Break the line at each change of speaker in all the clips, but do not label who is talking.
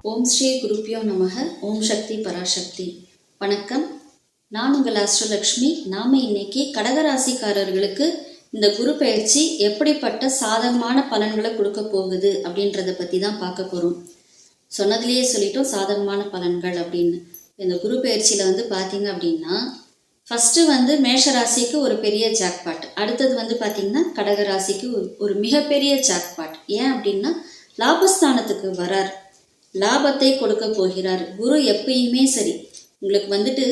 ஓம் ஸ்ரீ குருப்பியோ நமக. ஓம் சக்தி பராசக்தி. வணக்கம், நான் உங்கள் அஷ்டலக்ஷ்மி. நாம் இன்னைக்கு கடகராசிக்காரர்களுக்கு இந்த குரு பயிற்சி எப்படிப்பட்ட சாதகமான பலன்களை கொடுக்க போகுது அப்படின்றத பற்றி தான் பார்க்க போகிறோம். சொன்னதுலேயே சொல்லிட்டோம் சாதகமான பலன்கள் அப்படின்னு. இந்த குரு பயிற்சியில் பார்த்தீங்க அப்படின்னா ஃபஸ்ட்டு மேஷராசிக்கு ஒரு பெரிய ஜாக்பாட், அடுத்தது பார்த்தீங்கன்னா கடகராசிக்கு ஒரு மிகப்பெரிய ஜாக்பாட். ஏன் அப்படின்னா லாபஸ்தானத்துக்கு வரார், லாபத்தை கொடுக்க போகிறார். குரு எப்பயுமே சரி உங்களுக்கு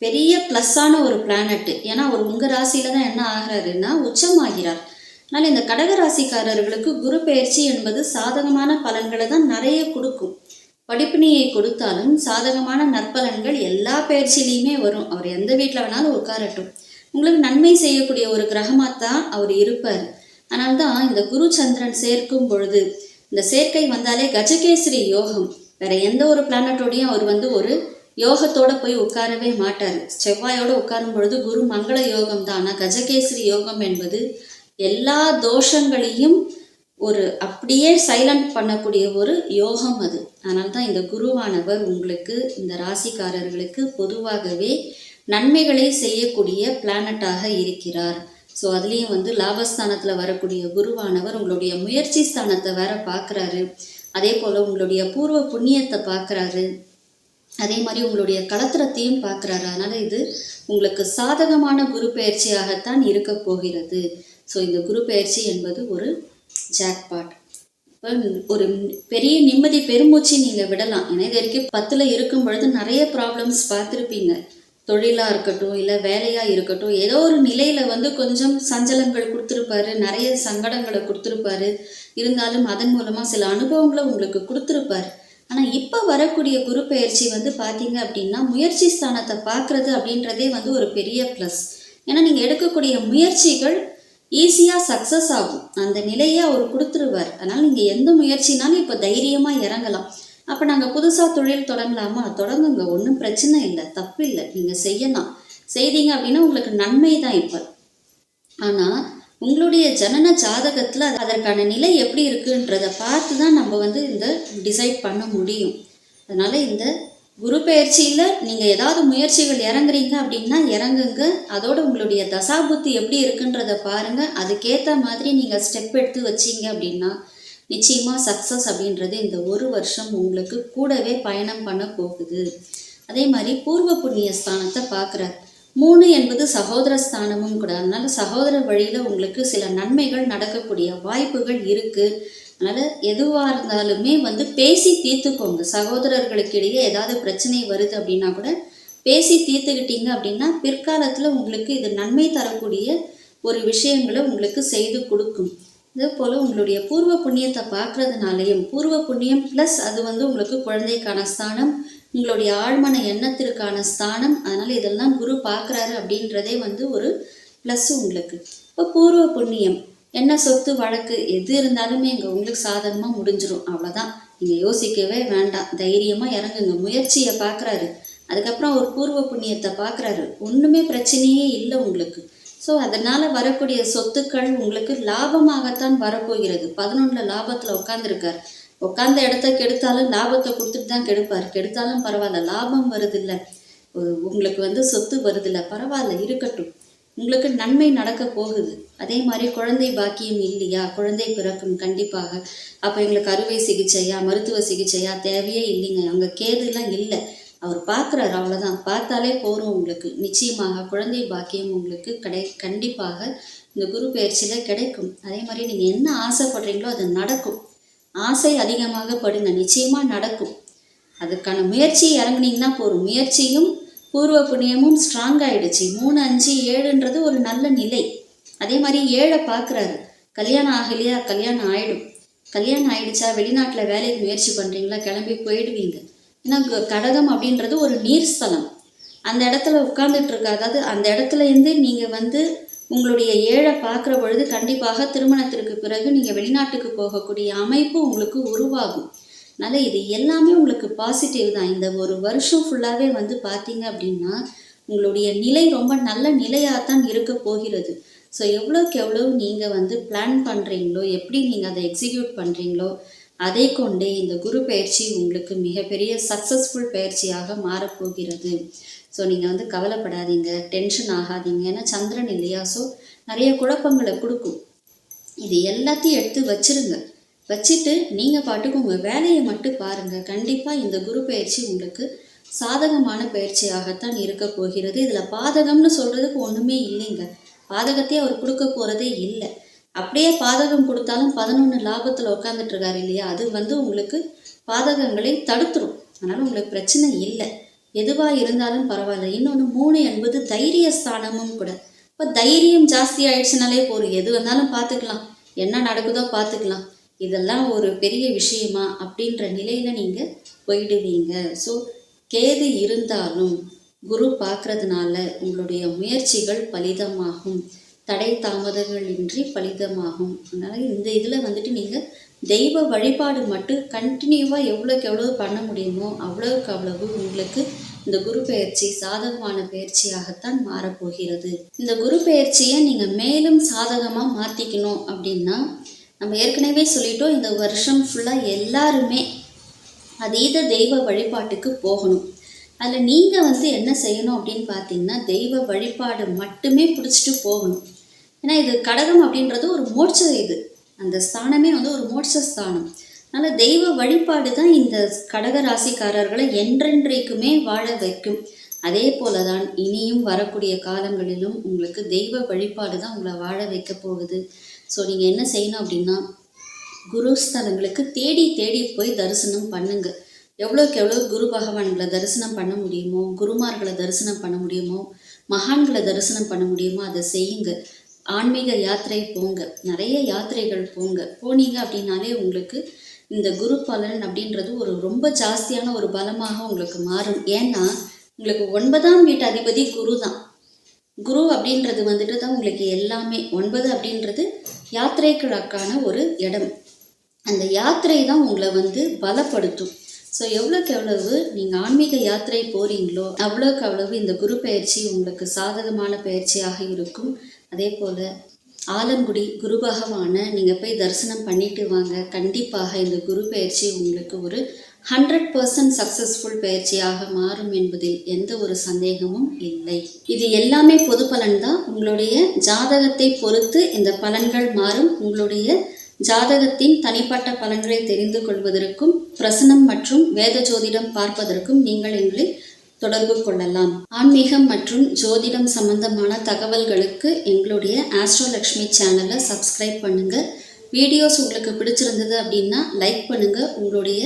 பெரிய ப்ளஸ்ஸான ஒரு பிளானட்டு. ஏன்னா அவர் உங்கள் ராசியில் தான் என்ன ஆகிறாருன்னா உச்சமாகிறார். அதனால் இந்த கடகராசிக்காரர்களுக்கு குரு பயிற்சி என்பது சாதகமான பலன்களை தான் நிறைய கொடுக்கும். படிப்பினையை கொடுத்தாலும் சாதகமான நற்பலன்கள் எல்லா பயிற்சியிலையுமே வரும். அவர் எந்த வீட்டில் வேணாலும் உட்காரட்டும், உங்களுக்கு நன்மை செய்யக்கூடிய ஒரு கிரகமாக தான் அவர் இருப்பார். அதனால்தான் இந்த குரு சந்திரன் சேர்க்கும் பொழுது, இந்த சேர்க்கை வந்தாலே கஜகேசரி யோகம். வேற எந்த ஒரு பிளானட்டோடையும் அவர் ஒரு யோகத்தோட போய் உட்காரவே மாட்டார். செவ்வாயோட உட்காரும் பொழுது குரு மங்கள யோகம் தான். ஆனால் கஜகேசரி யோகம் என்பது எல்லா தோஷங்களையும் அப்படியே சைலண்ட் பண்ணக்கூடிய ஒரு யோகம் அது. அதனால தான் இந்த குருவானவர் உங்களுக்கு இந்த ராசிக்காரர்களுக்கு பொதுவாகவே நன்மைகளை செய்யக்கூடிய பிளானட்டாக இருக்கிறார். ஸோ அதுலேயும் லாபஸ்தானத்தில் வரக்கூடிய குருவானவர் உங்களுடைய முயற்சி ஸ்தானத்தை வேற பார்க்குறாரு. அதே போல் உங்களுடைய பூர்வ புண்ணியத்தை பார்க்குறாரு. அதே மாதிரி உங்களுடைய களத்திரத்தையும் பார்க்குறாரு. அதனால் இது உங்களுக்கு சாதகமான குரு பயிற்சியாகத்தான் இருக்க போகிறது. ஸோ இந்த குரு பயிற்சி என்பது ஒரு ஜாக்பாட். இப்போ ஒரு பெரிய நிம்மதி பெருமூச்சு நீங்கள் விடலாம். ஏன்னா இது வரைக்கும் 10ல் இருக்கும் பொழுது நிறைய ப்ராப்ளம்ஸ் பார்த்துருப்பீங்க. தொழிலாக இருக்கட்டும், இல்லை வேலையாக இருக்கட்டும், ஏதோ ஒரு நிலையில் கொஞ்சம் சஞ்சலங்கள் கொடுத்துருப்பாரு, நிறைய சங்கடங்களை கொடுத்துருப்பாரு. இருந்தாலும் அதன் மூலமாக சில அனுபவங்களை உங்களுக்கு கொடுத்துருப்பாரு. ஆனால் இப்போ வரக்கூடிய குரு பயிற்சி பார்த்தீங்க அப்படின்னா முயற்சி ஸ்தானத்தை பார்க்குறது அப்படின்றதே ஒரு பெரிய ப்ளஸ். ஏன்னா நீங்கள் எடுக்கக்கூடிய முயற்சிகள் ஈஸியாக சக்ஸஸ் ஆகும். அந்த நிலையை அவர் கொடுத்துருவார். அதனால் நீங்கள் எந்த முயற்சினாலும் இப்போ தைரியமாக இறங்கலாம். அப்போ நாங்கள் புதுசாக தொழில் தொடங்கலாமா? தொடங்குங்க, ஒன்றும் பிரச்சனை இல்லை, தப்பு இல்லை, நீங்கள் செய்யலாம். செய்தீங்க அப்படின்னா உங்களுக்கு நன்மை தான். இப்போ ஆனால் உங்களுடைய ஜனன ஜாதகத்தில் அதற்கான நிலை எப்படி இருக்குன்றதை பார்த்து தான் நம்ம இந்த டிசைட் பண்ண முடியும். அதனால் இந்த குரு பயிற்சியில் நீங்கள் ஏதாவது முயற்சிகள் இறங்குறீங்க அப்படின்னா இறங்குங்க. அதோடு உங்களுடைய தசாபுத்தி எப்படி இருக்குன்றதை பாருங்கள். அதுக்கேற்ற மாதிரி நீங்கள் ஸ்டெப் எடுத்து வச்சிங்க அப்படின்னா நிச்சயமாக சக்ஸஸ் அப்படின்றது இந்த ஒரு வருஷம் உங்களுக்கு கூடவே பயணம் பண்ண போகுது. அதே மாதிரி பூர்வ புண்ணிய ஸ்தானத்தை பார்க்குறார். 3 என்பது சகோதர ஸ்தானமும் கூட. அதனால் சகோதர வழியில் உங்களுக்கு சில நன்மைகள் நடக்கக்கூடிய வாய்ப்புகள் இருக்குது. அதனால் எதுவாக இருந்தாலுமே பேசி தீர்த்துக்கோங்க. சகோதரர்களுக்கு இடையே ஏதாவது பிரச்சனை வருது அப்படின்னா கூட பேசி தீர்த்துக்கிட்டீங்க அப்படின்னா பிற்காலத்தில் உங்களுக்கு இது நன்மை தரக்கூடிய ஒரு விஷயங்களை உங்களுக்கு செய்து கொடுக்கும். இதே போல் உங்களுடைய பூர்வ புண்ணியத்தை பார்க்குறதுனாலையும், பூர்வ புண்ணியம் ப்ளஸ் அது உங்களுக்கு குழந்தைக்கான ஸ்தானம், உங்களுடைய ஆழ்மன எண்ணத்திற்கான ஸ்தானம். அதனால் இதெல்லாம் குரு பார்க்குறாரு அப்படின்றதே ஒரு ப்ளஸ் உங்களுக்கு. இப்போ பூர்வ புண்ணியம் என்ன, சொத்து வழக்கு எது இருந்தாலுமே இங்கே உங்களுக்கு சாதகமாக முடிஞ்சிடும். அவ்வளோதான், நீங்கள் யோசிக்கவே வேண்டாம், தைரியமாக இறங்குங்க. முயற்சியை பார்க்குறாரு, அதுக்கப்புறம் ஒரு பூர்வ புண்ணியத்தை பார்க்குறாரு, ஒன்றுமே பிரச்சனையே இல்லை உங்களுக்கு. ஸோ அதனால் வரக்கூடிய சொத்துக்கள் உங்களுக்கு லாபமாகத்தான் வரப்போகிறது. 11 லாபத்தில் உட்காந்துருக்கார். உட்காந்த இடத்த கெடுத்தாலும் லாபத்தை கொடுத்துட்டு தான் கெடுப்பார். கெடுத்தாலும் பரவாயில்ல, லாபம் வருதில்லை, உங்களுக்கு சொத்து வருதில்லை, பரவாயில்ல, இருக்கட்டும், உங்களுக்கு நன்மை நடக்க போகுது. அதே மாதிரி குழந்தை பாக்கியம் இல்லையா, குழந்தை பிறக்கும் கண்டிப்பாக. அப்போ எங்களுக்கு அறுவை சிகிச்சையா, மருத்துவ சிகிச்சையா தேவையே இல்லைங்க. அங்கே கேதுலாம் இல்லை, அவர் பார்க்குறாரு, அவ்வளோதான். பார்த்தாலே போகிறோம், உங்களுக்கு நிச்சயமாக குழந்தை பாக்கியம் உங்களுக்கு கண்டிப்பாக இந்த குரு பயிற்சியில் கிடைக்கும். அதே மாதிரி நீங்கள் என்ன ஆசைப்படுறீங்களோ அது நடக்கும். ஆசை அதிகமாக படுங்க, நிச்சயமாக நடக்கும். அதுக்கான முயற்சி இறங்குனீங்கன்னா போகும். முயற்சியும் பூர்வ புண்ணியமும் ஸ்ட்ராங் ஆகிடுச்சு. 3, 5, 7ன்றது ஒரு நல்ல நிலை. அதே மாதிரி 7 பார்க்குறாரு. கல்யாணம் ஆகலையா, கல்யாணம் ஆகிடும். கல்யாணம் ஆகிடுச்சா, வெளிநாட்டில் வேலைக்கு முயற்சி பண்ணுறீங்களா, கிளம்பி போயிடுவீங்க. ஏன்னா கடகம் அப்படின்றது ஒரு நீர் ஸ்தலம். அந்த இடத்துல உட்கார்ந்துட்டு இருக்க, அதாவது அந்த இடத்துலேருந்து நீங்கள் உங்களுடைய 7 பார்க்குற பொழுது கண்டிப்பாக திருமணத்திற்கு பிறகு நீங்கள் வெளிநாட்டுக்கு போகக்கூடிய அமைப்பு உங்களுக்கு உருவாகும். அதனால் இது எல்லாமே உங்களுக்கு பாசிட்டிவ் தான். இந்த ஒரு வருஷம் ஃபுல்லாகவே பார்த்தீங்க அப்படின்னா உங்களுடைய நிலை ரொம்ப நல்ல நிலையாகத்தான் இருக்க போகிறது. ஸோ எவ்வளோக்கு எவ்வளோ நீங்கள் பிளான் பண்ணுறீங்களோ, எப்படி நீங்கள் அதை எக்ஸிக்யூட் பண்ணுறீங்களோ அதை கொண்டே இந்த குரு பயிற்சி உங்களுக்கு மிகப்பெரிய சக்ஸஸ்ஃபுல் பயிற்சியாக மாறப்போகிறது. ஸோ நீங்கள் வந்து கவலைப்படாதீங்க, டென்ஷன் ஆகாதீங்க. ஏன்னா சந்திரன் இல்லையா, ஸோ நிறைய குழப்பங்களை கொடுக்கும். இது எல்லாத்தையும் எடுத்து வச்சிருங்க. வச்சுட்டு நீங்கள் பாட்டுக்கு உங்கள் வேலையை மட்டும் பாருங்கள். கண்டிப்பாக இந்த குரு பயிற்சி உங்களுக்கு சாதகமான பயிற்சியாகத்தான் இருக்க போகிறது. இதில் பாதகம்னு சொல்கிறதுக்கு ஒன்றுமே இல்லைங்க. பாதகத்தையே அவர் கொடுக்க போகிறதே இல்லை. அப்படியே பாதகம் கொடுத்தாலும் 11 லாபத்தில் உட்காந்துட்டு இருக்காரு இல்லையா, அது வந்து உங்களுக்கு பாதகங்களை தடுத்துரும். அதனால் உங்களுக்கு பிரச்சனை இல்லை. எதுவாக இருந்தாலும் பரவாயில்ல. இன்னொன்று 3 என்பது தைரிய ஸ்தானமும் கூட. இப்போ தைரியம் ஜாஸ்தி ஆயிடுச்சுனாலே போதும், எது வந்தாலும் பார்த்துக்கலாம், என்ன நடக்குதோ பார்த்துக்கலாம், இதெல்லாம் ஒரு பெரிய விஷயமா அப்படின்ற நிலையில் நீங்கள் போயிடுவீங்க. ஸோ கேது இருந்தாலும் குரு பார்க்கறதுனால உங்களுடைய முயற்சிகள் பலிதமாகும், தடை தாமதங்கள் இன்றி பலிதமாகும். அதனால் இந்த இதில் வந்துட்டு நீங்கள் தெய்வ வழிபாடு மட்டும் கண்டினியூவாக எவ்வளோக்கு எவ்வளோ பண்ண முடியுமோ அவ்வளோக்கு அவ்வளவு உங்களுக்கு இந்த குரு பெயர்ச்சி சாதகமான பயிற்சியாகத்தான் மாறப்போகிறது. இந்த குரு பெயர்ச்சியை நீங்கள் மேலும் சாதகமாக மாற்றிக்கணும் அப்படின்னா, நம்ம ஏற்கனவே சொல்லிட்டோம், இந்த வருஷம் ஃபுல்லாக எல்லாருமே அதீத தெய்வ வழிபாட்டுக்கு போகணும். அதில் நீங்கள் வந்து என்ன செய்யணும் அப்படின்னு பார்த்தீங்கன்னா, தெய்வ வழிபாடு மட்டுமே பிடிச்சிட்டு போகணும். ஏன்னா இது கடகம் அப்படின்றது ஒரு மோட்ச இது, அந்த ஸ்தானமே வந்து ஒரு மோட்ச ஸ்தானம். அதனால் தெய்வ வழிபாடு தான் இந்த கடக ராசிக்காரர்களை என்றென்றைக்குமே வாழ வைக்கும். அதே போல தான் இனியும் வரக்கூடிய காலங்களிலும் உங்களுக்கு தெய்வ வழிபாடு தான் உங்களை வாழ வைக்க போகுது. ஸோ நீங்கள் என்ன செய்யணும் அப்படின்னா, குருஸ்தலங்களுக்கு தேடி தேடி போய் தரிசனம் பண்ணுங்க. எவ்வளோக்கு எவ்வளோ குரு பகவான்களை தரிசனம் பண்ண முடியுமோ, குருமார்களை தரிசனம் பண்ண முடியுமோ, மகான்களை தரிசனம் பண்ண முடியுமோ அதை செய்யுங்க. ஆன்மீக யாத்திரை போங்க, நிறைய யாத்திரைகள் போங்க. போனீங்க அப்படின்னாலே உங்களுக்கு இந்த குரு பலன் அப்படின்றது ஒரு ரொம்ப ஜாஸ்தியான ஒரு பலமாக உங்களுக்கு மாறும். ஏன்னா உங்களுக்கு 9ஆம் வீட்டு அதிபதி குரு தான். குரு அப்படின்றது வந்துட்டு தான் உங்களுக்கு எல்லாமே. 9 அப்படின்றது யாத்திரைகளுக்கான ஒரு இடம். அந்த யாத்திரை தான் உங்களை வந்து பலப்படுத்தும். ஸோ எவ்வளோக்கு எவ்வளவு நீங்கள் ஆன்மீக யாத்திரை போகிறீங்களோ அவ்வளோக்கு அவ்வளவு இந்த குரு பயிற்சி உங்களுக்கு சாதகமான பயிற்சியாக இருக்கும். அதே போல் ஆலங்குடி குரு பகவானை நீங்கள் போய் தரிசனம் பண்ணிட்டு வாங்க. கண்டிப்பாக இந்த குரு பயிற்சி உங்களுக்கு ஒரு 100% சக்ஸஸ்ஃபுல் பயிற்சியாக மாறும் என்பதில் எந்த ஒரு சந்தேகமும் இல்லை. இது எல்லாமே பொது பலன் தான். உங்களுடைய ஜாதகத்தை பொறுத்து இந்த பலன்கள் மாறும். உங்களுடைய ஜாதகத்தின் தனிப்பட்ட பலன்களை தெரிந்து கொள்வதற்கும் பிரசனம் மற்றும் வேத ஜோதிடம் பார்ப்பதற்கும் நீங்கள் எங்களை தொடர்பு கொள்ளலாம். ஆன்மீகம் மற்றும் ஜோதிடம் சம்பந்தமான தகவல்களுக்கு எங்களுடைய ஆஸ்ட்ரோலக்ஷ்மி சேனலை சப்ஸ்கிரைப் பண்ணுங்கள். வீடியோஸ் உங்களுக்கு பிடிச்சிருந்தது அப்படின்னா லைக் பண்ணுங்கள். உங்களுடைய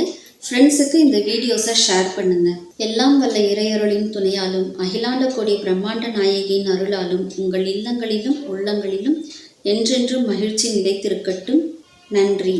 ஃப்ரெண்ட்ஸுக்கு இந்த வீடியோஸை ஷேர் பண்ணுங்கள். எல்லாம் வல்ல இறையருளின் துணையாலும் அகிலாண்ட கோடி பிரம்மாண்ட நாயகியின் அருளாலும் உங்கள் இல்லங்களிலும் உள்ளங்களிலும் என்றென்றும் மகிழ்ச்சி நிலைத்திருக்கட்டும். நன்றி.